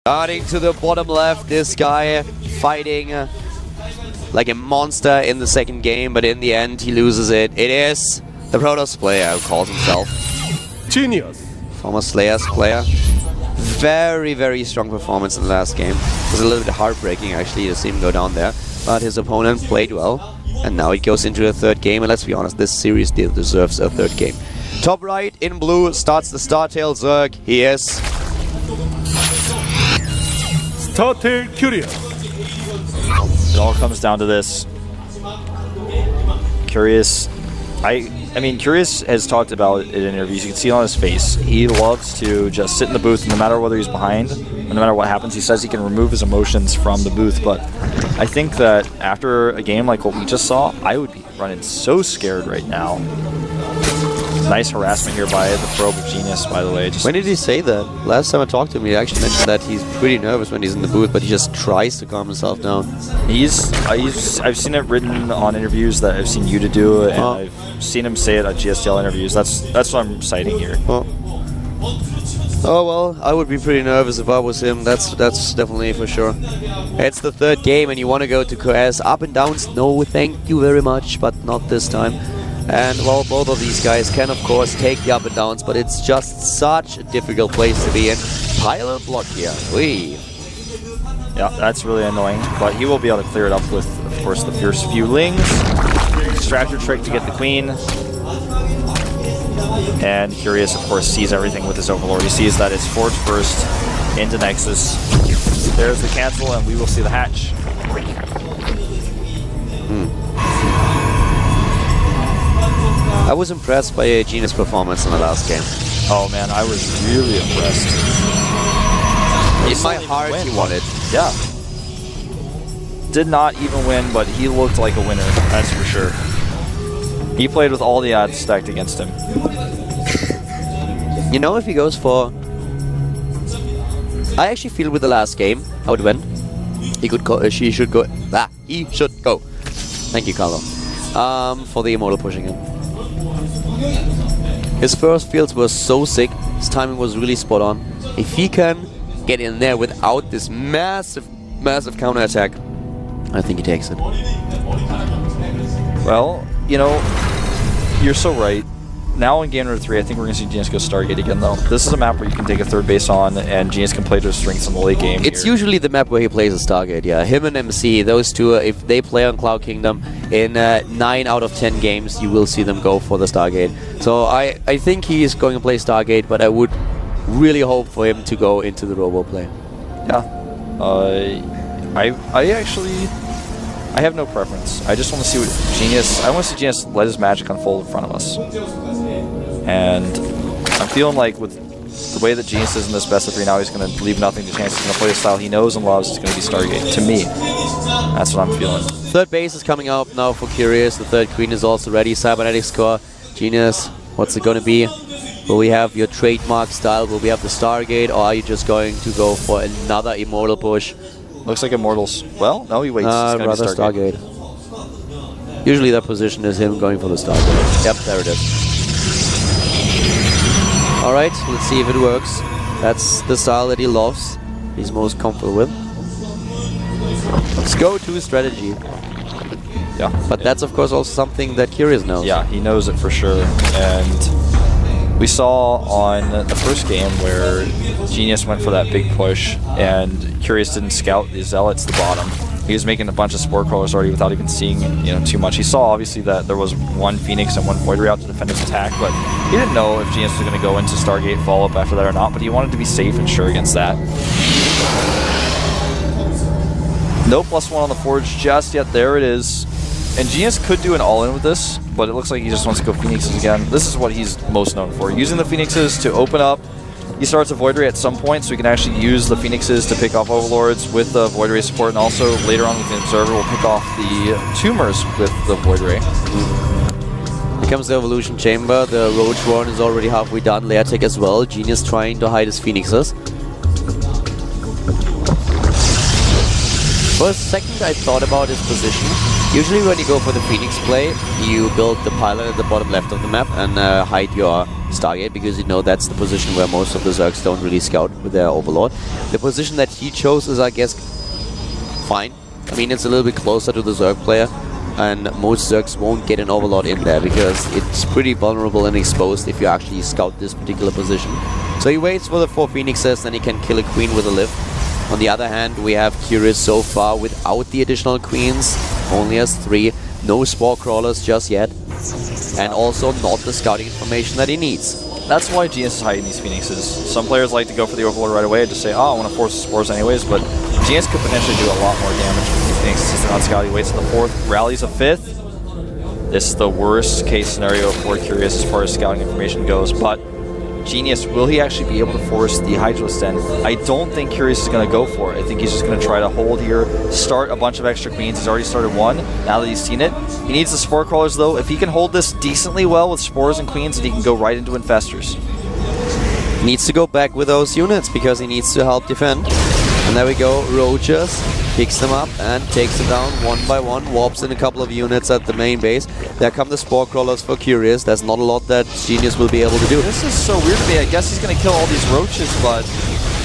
Starting to the bottom left, this guy fighting like a monster in the second game, but in the end he loses it. It is the Protoss player who calls himself Genius. former Slayers player. Very, very strong performance in the last game. It was a little bit heartbreaking actually to see him go down there, but his opponent played well, and now it goes into a third game, and let's be honest, this series deserves a third game. Top right in blue starts the Startail Zerg. He is StarTale Curious. It all comes down to this. Curious. I mean, Curious has talked about it in interviews. You can see it on his face. He loves to just sit in the booth, and no matter whether he's behind, no matter what happens, he says he can remove his emotions from the booth. But I think that after a game like what we just saw, I would be running so scared right now. Nice harassment here by the Probe of Genius, by the way. When did he say that? Last time I talked to him, he actually mentioned that he's pretty nervous when he's in the booth, but he just tries to calm himself down. I've seen it written on interviews that I've seen you to do, and I've seen him say it at GSL interviews. That's what I'm citing here. Oh well, I would be pretty nervous if I was him. That's definitely for sure. It's the third game, and you want to go to QS. Up and downs, no, thank you very much, but not this time. And well, both of these guys can of course take the up and downs, but it's just such a difficult place to be in. Pilot block here. Whee. Yeah, that's really annoying, but he will be able to clear it up with, of course, the Fierce Fewlings. Distractor trick to get the Queen. And Curious, of course, sees everything with his Overlord. He sees that it's Forge first into Nexus. There's the cancel, and we will see the hatch. I was impressed by Genius' performance in the last game. Oh man, I was really impressed. In my heart, he won it. Yeah. Did not even win, but he looked like a winner, that's for sure. He played with all the odds stacked against him. You know, if he goes for... I actually feel with the last game, how it went. He could go... he should go... he should go. Thank you, Carlo. For the Immortal pushing him. His first fields were so sick, his timing was really spot on. If he can get in there without this massive counterattack, I think he takes it. Well, you know, you're so right. Now in game number 3, I think we're going to see Genius go Stargate again, though. This is a map where you can take a third base on, and Genius can play to his strengths in the late game. It's usually the map where he plays a Stargate, yeah. Him and MC, those two, if they play on Cloud Kingdom, in 9 out of 10 games, you will see them go for the Stargate. So I think he is going to play Stargate, but I would really hope for him to go into the Robo play. Yeah. I have no preference. I just want to see what Genius... I want to see Genius let his magic unfold in front of us. And I'm feeling like with the way that Genius is in this best of 3 now, he's going to leave nothing to chance. He's going to play a style he knows and loves. It's going to be Stargate. To me, that's what I'm feeling. Third base is coming up now for Curious. The third queen is also ready. Cybernetics core. Genius, what's it going to be? Will we have your trademark style? Will we have the Stargate? Or are you just going to go for another Immortal push? Looks like Immortals. Well, no, he waits. It's rather Stargate. Usually that position is him going for the Stargate. Yep, there it is. Alright, let's see if it works. That's the style that he loves. He's most comfortable with. Let's go to his strategy. Yeah. But that's of course also something that Curious knows. Yeah, he knows it for sure. And we saw on the first game where Genius went for that big push and Curious didn't scout the Zealots at the bottom. He was making a bunch of Spore Crawlers already without even seeing, you know, too much. He saw obviously that there was one Phoenix and one Void Ray out to defend his attack, but he didn't know if Genius was going to go into Stargate follow-up after that or not, but he wanted to be safe and sure against that. No +1 on the Forge just yet. There it is. And Genius could do an all-in with this, but it looks like he just wants to go Phoenixes again. This is what he's most known for. Using the Phoenixes to open up. He starts a Void Ray at some point, so he can actually use the Phoenixes to pick off Overlords with the Void Ray support, and also later on with the Observer will pick off the Tumors with the Void Ray. Here comes the Evolution Chamber. The Roach Warren is already halfway done. Laertic as well. Genius trying to hide his Phoenixes. For a second, I thought about his position. Usually when you go for the Phoenix play, you build the pylon at the bottom left of the map and hide your Stargate, because you know that's the position where most of the Zergs don't really scout with their Overlord. The position that he chose is, I guess, fine. I mean, it's a little bit closer to the Zerg player, and most Zergs won't get an Overlord in there because it's pretty vulnerable and exposed if you actually scout this particular position. So he waits for the 4 Phoenixes, then he can kill a Queen with a lift. On the other hand, we have Curious so far without the additional Queens, only has 3, no Spore Crawlers just yet, and also not the scouting information that he needs. That's why GS is hiding these Phoenixes. Some players like to go for the Overlord right away and just say, oh, I want to force the Spores anyways, but GS could potentially do a lot more damage with these Phoenixes since they're not scouting. He waits to the 4th, rallies a 5th. This is the worst case scenario for Curious as far as scouting information goes, but Genius, will he actually be able to force the Hydralisk Den? I don't think Curious is going to go for it. I think he's just going to try to hold here, start a bunch of extra Queens. He's already started 1, now that he's seen it. He needs the Spore Crawlers though. If he can hold this decently well with Spores and Queens, then he can go right into Infestors. He needs to go back with those units because he needs to help defend. And there we go, Rojas picks them up and takes them down 1 by 1, warps in a couple of units at the main base. There come the Spore Crawlers for Curious. There's not a lot that Genius will be able to do. This is so weird to me. I guess he's going to kill all these Roaches, but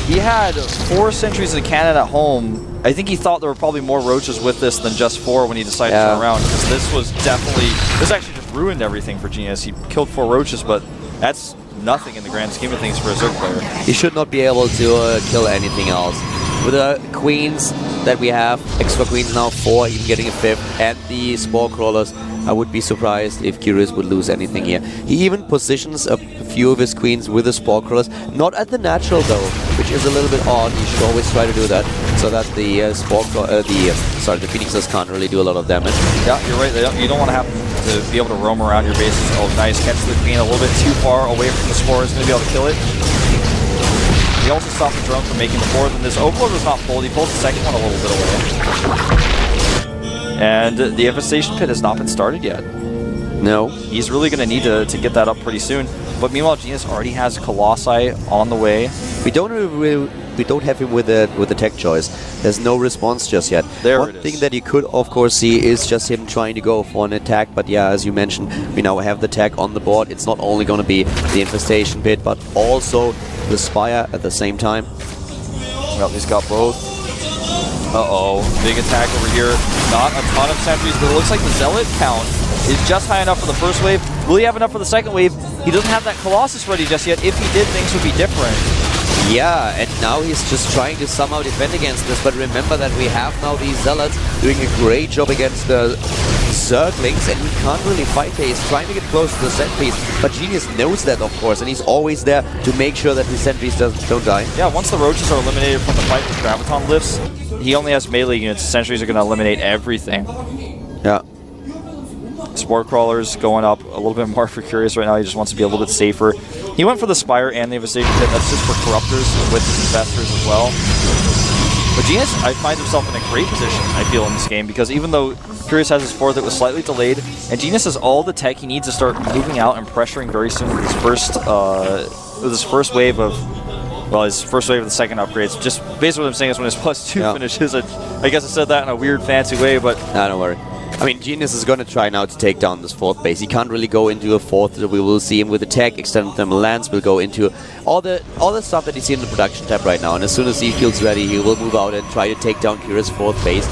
he had 4 sentries of cannon at home. I think he thought there were probably more Roaches with this than just 4 when he decided to turn around, because this was definitely... This actually just ruined everything for Genius. He killed 4 Roaches, but that's nothing in the grand scheme of things for a Zerg player. He should not be able to kill anything else. With the Queens that we have, extra Queens now, 4, even getting a 5th, and the Spore Crawlers, I would be surprised if Curious would lose anything here. He even positions a few of his Queens with the Spore Crawlers, not at the natural though, which is a little bit odd. He should always try to do that, so that the the Phoenixes can't really do a lot of damage. Yeah, you're right. You don't want to have to be able to roam around your bases. Oh, nice. Catch the Queen a little bit too far away from the Spore. Is going to be able to kill it. He also stopped the drone from making the 4th, and this Overlord was not pulled. He pulled the second one a little bit away. And the Infestation Pit has not been started yet. No. He's really going to need to get that up pretty soon. But meanwhile, Genius already has Colossi on the way. We don't have him with a tech choice. There's no response just yet. One thing that you could, of course, see is just him trying to go for an attack. But yeah, as you mentioned, we now have the tech on the board. It's not only going to be the Infestation Pit, but also the Spire at the same time. Well, he's got both. Uh-oh, big attack over here. Not a ton of sentries, but it looks like the Zealot count is just high enough for the first wave. Will he have enough for the second wave? He doesn't have that Colossus ready just yet. If he did, things would be different. Yeah, and now he's just trying to somehow defend against this, but remember that we have now these Zealots doing a great job against the Zerglings, and he can't really fight here. He's trying to get close to the sentries, but Genius knows that, of course, and he's always there to make sure that the sentries don't die. Yeah, once the Roaches are eliminated from the fight with Graviton lifts, he only has melee units. Sentries are going to eliminate everything. Yeah. Spore Crawlers going up a little bit more for Curious right now. He just wants to be a little bit safer. He went for the Spire and the Infestation Pit. That's just for Corruptors with his Investors as well. But Genius, I find himself in a great position, I feel, in this game, because even though Curious has his 4th, it was slightly delayed, and Genius has all the tech he needs to start moving out and pressuring very soon with his first wave of... Well, his first wave of the second upgrades. Just basically what I'm saying is when his +2 finishes, I guess I said that in a weird, fancy way, but... Nah, don't worry. I mean, Genius is going to try now to take down this 4th base. He can't really go into a 4th. We will see him with attack, extended thermal lance. Will go into all the stuff that you see in the production tab right now. And as soon as he feels ready, he will move out and try to take down Curious' 4th base.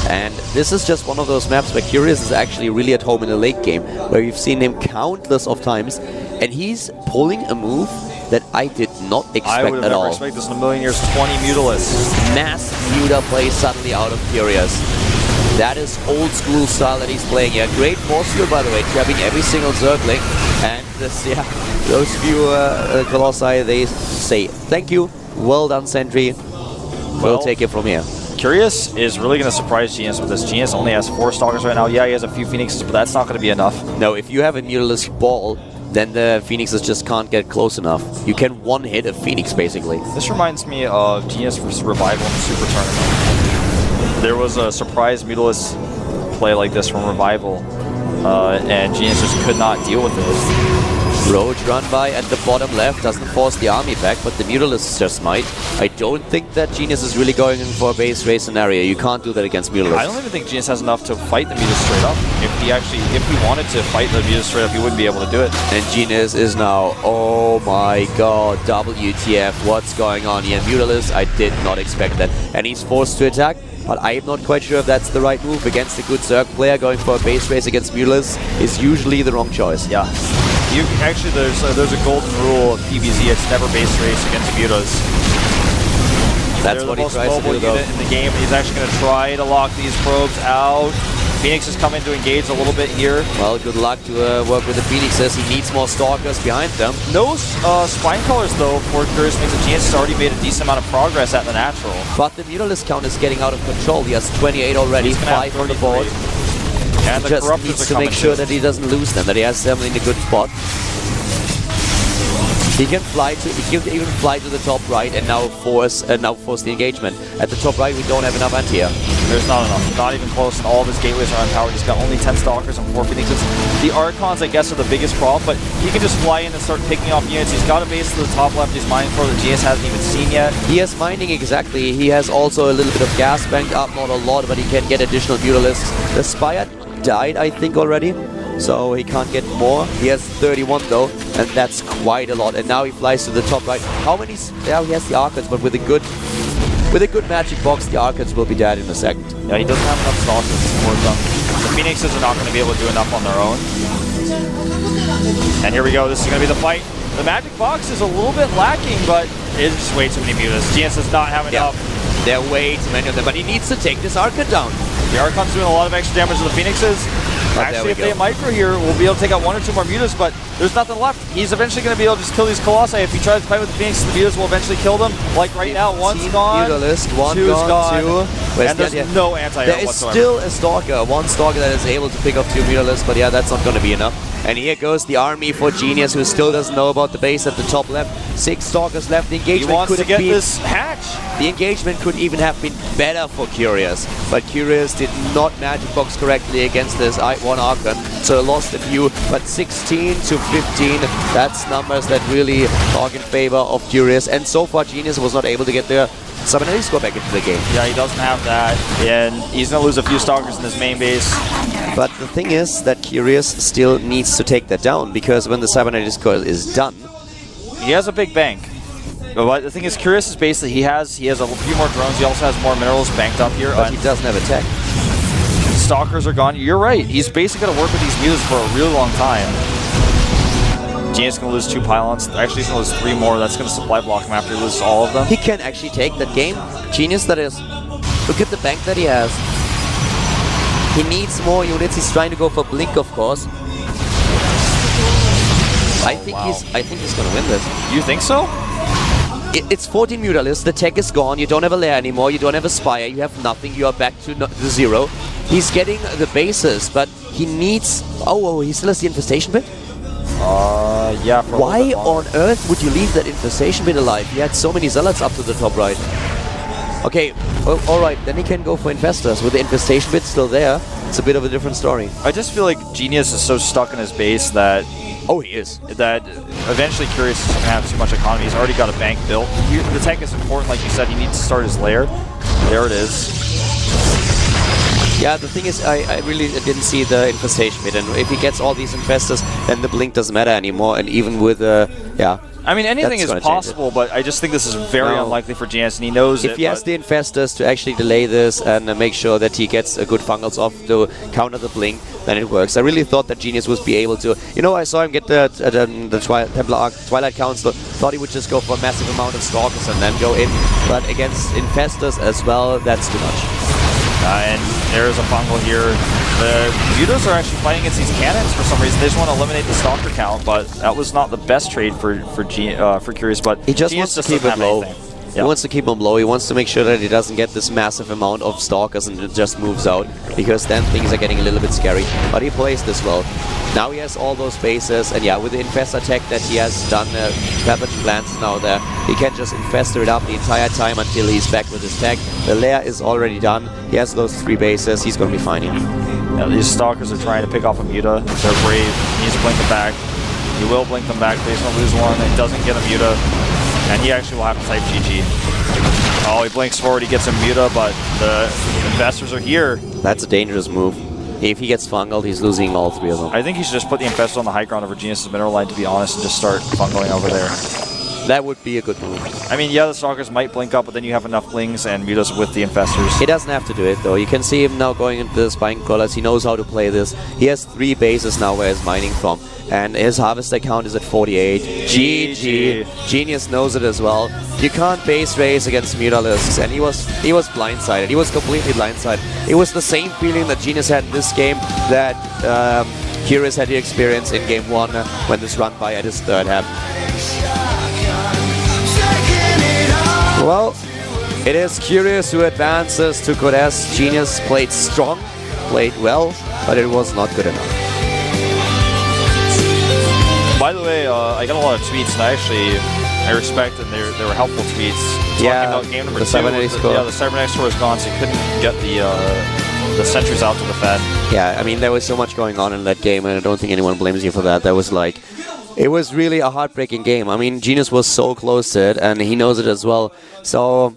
And this is just one of those maps where Curious is actually really at home in a late game, where we've seen him countless of times, and he's pulling a move that I did not expect at all. I would have never expected this in a million years. 20 Mutalisks. Mass Muta play suddenly out of Curious. That is old school style that he's playing here. Great force field, by the way, trapping every single Zergling. And this, yeah, those few Colossi, they say thank you, well done, Sentry. We'll take it from here. Curious is really going to surprise Genius with this. Genius only has 4 Stalkers right now. Yeah, he has a few Phoenixes, but that's not going to be enough. No, if you have a Mutalisk ball, then the Phoenixes just can't get close enough. You can one-hit a Phoenix, basically. This reminds me of Genius vs. Revival in the Super Tournament. There was a surprise Mutalisk play like this from Revival, and Genius just could not deal with it. Roach run by at the bottom left, doesn't force the army back, but the Mutalisks just might. I don't think that Genius is really going in for a base race scenario. You can't do that against Mutalisks. I don't even think Genius has enough to fight the Mutas straight up. If he wanted to fight the Mutas straight up, he wouldn't be able to do it. And Genius is now, oh my god, WTF, what's going on here? Mutalisk, I did not expect that. And he's forced to attack, but I'm not quite sure if that's the right move. Against a good Zerg player, going for a base race against Mutalisks is usually the wrong choice. Yeah. Actually, there's a golden rule of PvZ. It's never base race against Mutas. That's what he tries to do, though. In the game. He's actually going to try to lock these probes out. Phoenix is coming to engage a little bit here. Well, good luck to work with the Phoenixes. He needs more Stalkers behind them. No Spine Colors, though, for Curious means that Genius has already made a decent amount of progress at the natural. But the Mutalisk count is getting out of control. He has 28 already, 5 on the board. And he just needs to make sure that he doesn't lose them, that he has them in a good spot. He can even fly to the top right and now force the engagement. At the top right, we don't have enough anti-air. There's not enough, not even close, and all of his gateways are unpowered. He's got only 10 Stalkers and 4 Phoenixes. The Archons, I guess, are the biggest problem, but he can just fly in and start picking off units. He's got a base to the top left. He's mining for that GS hasn't even seen yet. He has mining, exactly. He has also a little bit of gas banked up, not a lot, but he can get additional Mutalisks. The Spire died, I think, already, so he can't get more. He has 31 though, and that's quite a lot. And now he flies to the top right. How many? Yeah, he has the Archons, but with a good magic box, the Archons will be dead in a second. Yeah, he doesn't have enough Stalkers to support them. The Phoenixes are not going to be able to do enough on their own. And here we go. This is going to be the fight. The magic box is a little bit lacking, but it's just way too many Mutas. GS does not have enough. There are way too many of them, but he needs to take this Archon down. The Archon's doing a lot of extra damage to the Phoenixes. Actually, if they micro here, we'll be able to take out 1 or 2 more Mutas, but there's nothing left. He's eventually going to be able to just kill these Colossi. If he tries to fight with the Phoenix, the Mutas will eventually kill them. Like right now, one's gone, two's gone, and there's no anti-air whatsoever. There is still a Stalker, one Stalker that is able to pick up 2 Mutalisks, but yeah, that's not going to be enough. And here goes the army for Genius, who still doesn't know about the base at the top left. 6 Stalkers left. The engagement could get this hatch. The engagement could even have been better for Curious, but Curious did not magic box correctly against this one Archon, so lost a few. But 16 to 15, that's numbers that really talk in favor of Curious. And so far, Genius was not able to get the Sabanelli score back into the game. Yeah, he doesn't have that, and he's going to lose a few Stalkers in his main base. But the thing is that Curious still needs to take that down, because when the Cybernetics score is done, he has a big bank. But the thing is, Curious is basically, he has a few more drones, he also has more minerals banked up here. But he doesn't have a tech. Stalkers are gone. You're right, he's basically going to work with these Mutas for a really long time. Genius is going to lose 2 pylons. Actually, he's going to lose 3 more. That's going to supply block him after he loses all of them. He can actually take that game. Genius, that is. Look at the bank that he has. He needs more units. He's trying to go for Blink, of course. I think he's going to win this. You think so? It's 14 Mutalisks. The tech is gone. You don't have a lair anymore. You don't have a Spire. You have nothing. You are back to the 0. He's getting the bases, but he needs... Oh, he still has the Infestation Pit? Yeah. Why on earth would you leave that Infestation Pit alive? He had so many Zealots up to the top right. Okay, well, alright, then he can go for Infestors. With the Infestation Pit still there, it's a bit of a different story. I just feel like Genius is so stuck in his base that... Oh, he is. That eventually Curious is going to have too much economy. He's already got a bank built. The tech is important, like you said. He needs to start his lair. There it is. Yeah, the thing is, I really didn't see the Infestation Pit, and if he gets all these Infestors, then the Blink doesn't matter anymore, and even with, yeah. I mean, anything is possible, but I just think this is very unlikely for Genius, and he knows if he has the Infestors to actually delay this and make sure that he gets a good Fungals off to counter the Blink, then it works. I really thought that Genius would be able to... You know, I saw him get the Templar Twilight Council, thought he would just go for a massive amount of Stalkers and then go in, but against Infestors as well, that's too much. And there's a fungal here. The Mutas are actually fighting against these cannons for some reason. They just want to eliminate the Stalker count, but that was not the best trade for Curious. But he just wants to keep it low. He wants to keep him low. He wants to make sure that he doesn't get this massive amount of Stalkers and it just moves out, because then things are getting a little bit scary. But he plays this well. Now he has all those bases, and yeah, with the Infestor tech that he has done, Pathogen Plants is now there. He can just Infestor it up the entire time until he's back with his tech. The lair is already done. He has those 3 bases. He's going to be fine here. Yeah, these Stalkers are trying to pick off a Muta. They're brave. He needs to blink it back. He will blink them back. He's going to lose one. It doesn't get a Muta. And he actually will have to type GG. Oh, he blinks forward. He gets a Muta, but the Infestors are here. That's a dangerous move. If he gets fungled, he's losing all three of them. I think he should just put the Infestors on the high ground over Genius's mineral line, to be honest, and just start fungling over there. That would be a good move. I mean, yeah, the Stalkers might blink up, but then you have enough Lings and Mutas with the Infestors. He doesn't have to do it, though. You can see him now going into the Spine Crawlers. He knows how to play this. He has 3 bases now where he's mining from. And his Harvester count is at 48. GG. Genius knows it as well. You can't base race against Mutalisks, and he was blindsided. He was completely blindsided. It was the same feeling that Genius had in this game that Curious had to experience in Game 1 when this run by at his third happened. Well, it is Curious who advances to Code S. Genius played strong, played well, but it was not good enough. By the way, I got a lot of tweets, and I respect, and they were helpful tweets. Yeah, talking about game number the 2. cybernetics score. Yeah, the cybernetics score is gone, so you couldn't get the sentries out to defend. Yeah, I mean, there was so much going on in that game, and I don't think anyone blames you for that. That was like, it was really a heartbreaking game. I mean, Genius was so close to it, and he knows it as well. So,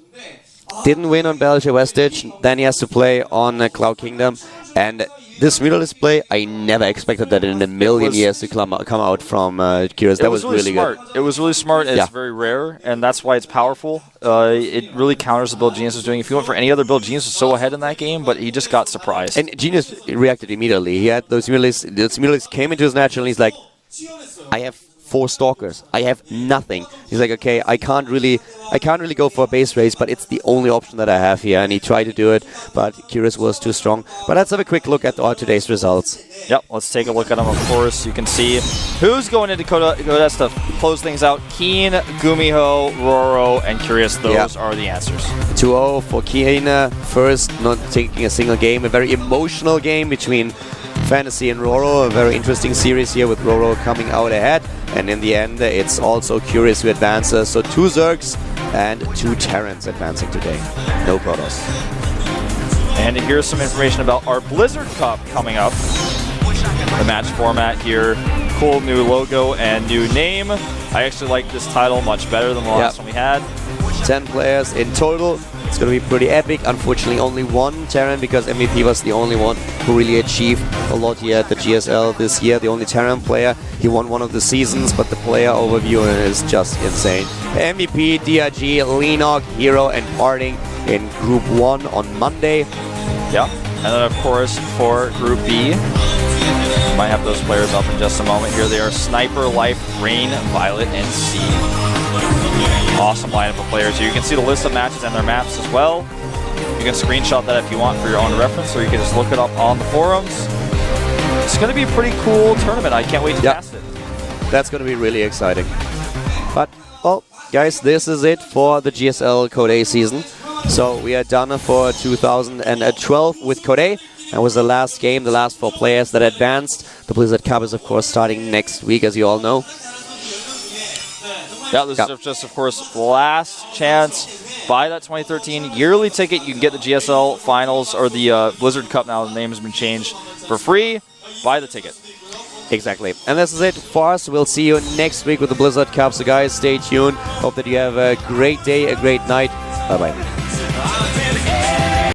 didn't win on Belgian Westage, then he has to play on Cloud Kingdom, and this Mutalisks play, I never expected that in a million years to come out from Curious. That was really smart. Good. It was really smart, and it's very rare, and that's why it's powerful. It really counters the build Genius was doing. If you went for any other build, Genius was so ahead in that game, but he just got surprised. And Genius reacted immediately. He had those Mutalisks came into his natural, and he's like, I have 4 Stalkers. I have nothing. He's like, okay, I can't really go for a base race, but it's the only option that I have here. And he tried to do it, but Curious was too strong. But let's have a quick look at today's results. Yep, let's take a look at them, of course. You can see who's going into Codes to close things out. Keen, Gumiho, Roro, and Curious. Those are the answers. 2-0 for Keen. First, not taking a single game. A very emotional game between Fantasy and Roro. A very interesting series here with Roro coming out ahead. And in the end, it's also Curious who advances. So 2 Zergs and 2 Terrans advancing today. No Protoss. And here's some information about our Blizzard Cup coming up. The match format here. Cool new logo and new name. I actually like this title much better than the last one we had. 10 players in total. It's going to be pretty epic. Unfortunately, only 1 Terran because MVP was the only one who really achieved a lot here at the GSL this year. The only Terran player. He won one of the seasons, but the player overview is just insane. MVP, DRG, Lenok, Hero, and Parting in Group 1 on Monday. Yeah, and then of course for Group B, might have those players up in just a moment. Here they are: Sniper, Life, Rain, Violet, and C. Awesome lineup of players here. You can see the list of matches and their maps as well. You can screenshot that if you want for your own reference, or you can just look it up on the forums. It's going to be a pretty cool tournament. I can't wait to cast it. That's going to be really exciting. But, well, guys, this is it for the GSL Code A season. So we are done for 2012 with Code A. That was the last game, the last 4 players that advanced. The Blizzard Cup is, of course, starting next week, as you all know. Yeah, this is just, of course, last chance. Buy that 2013 yearly ticket. You can get the GSL Finals or the Blizzard Cup now. The name has been changed for free. Buy the ticket. Exactly. And this is it for us. We'll see you next week with the Blizzard Cup. So, guys, stay tuned. Hope that you have a great day, a great night. Bye-bye.